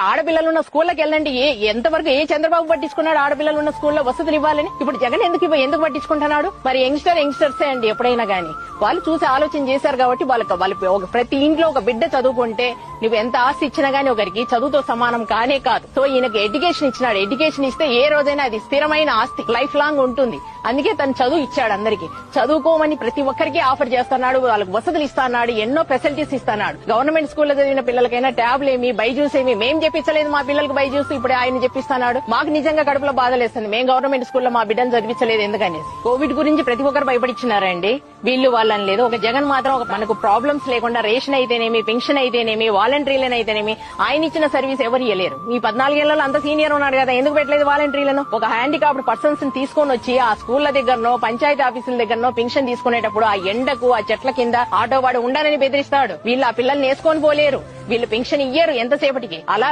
ఆడపిల్లలు ఉన్న స్కూళ్ళకి వెళ్ళండి. ఎంతవరకు చంద్రబాబు పట్టించుకున్నాడు ఆడపిల్లలు ఉన్న స్కూల్లో వసతులు ఇవ్వాలని? ఇప్పుడు జగన్ ఎందుకు పట్టించుకుంటున్నాడు? మరి యంగ్స్టర్సే అండి ఎప్పుడైనా గానీ వాళ్ళు చూసి ఆలోచన చేశారు కాబట్టి వాళ్ళకి ప్రతి ఇంట్లో ఒక బిడ్డ చదువుకుంటే నువ్వు ఎంత ఆస్తి ఇచ్చినా గానీ ఒకరికి చదువుతో సమానం కానే కాదు. సో ఈయనకి ఎడ్యుకేషన్ ఇచ్చినాడు. ఎడ్యుకేషన్ ఇస్తే ఏ రోజైనా అది స్థిరమైన ఆస్తి, లైఫ్ లాంగ్ ఉంటుంది. అందుకే తను చదువు ఇచ్చాడు. అందరికి చదువుకోమని ప్రతి ఒక్కరికి ఆఫర్ చేస్తున్నాడు. వాళ్ళకి వసతులు ఇస్తున్నాడు, ఎన్నో ఫెసిలిటీస్ ఇస్తున్నాడు. గవర్నమెంట్ స్కూల్లో చదివిన పిల్లలకైనా ట్యాబ్లు ఏమి, బైజూస్ ఏమి మేం చెప్పించలేదు మా పిల్లలకు బైజూస్, ఇప్పుడు ఆయన చెప్పిస్తున్నాడు. మాకు నిజంగా కడుపులో బాధలేస్తుంది. మేము గవర్నమెంట్ స్కూల్లో మా బిడ్డను చదివించలేదు ఎందుకనేసి. కోవిడ్ గురించి ప్రతి ఒక్కరు భయపడిచ్చినారండి. వీళ్ళు వాళ్ళని లేదు. ఒక జగన్ మాత్రం మనకు ప్రాబ్లమ్స్ లేకుండా రేషన్ అయితేనేమి, పెన్షన్ అయితేనేమి, వాలంటీర్లను అయితేనేమి ఆయన ఇచ్చిన సర్వీస్ ఎవరు ఇవ్వలేరు. ఈ 14 ఏళ్లలో అంత సీనియర్ ఉన్నాడు కదా, ఎందుకు పెట్టలేదు వాలంటీర్లను? ఒక హ్యాండికాప్డ్ పర్సన్స్ ని తీసుకొని వచ్చి ఆ స్కూళ్ల దగ్గరనో పంచాయతీ ఆఫీసుల దగ్గరనో పెన్షన్ తీసుకునేటప్పుడు ఆ ఎండకు ఆ చెట్ల కింద ఆటో వాడు ఉండాలని బెదిరిస్తాడు. వీళ్ళు ఆ పిల్లల్ని వేసుకొని పోలేరు. వీళ్ళు పెన్షన్ ఇయ్యరు ఎంతసేపటికి. అలా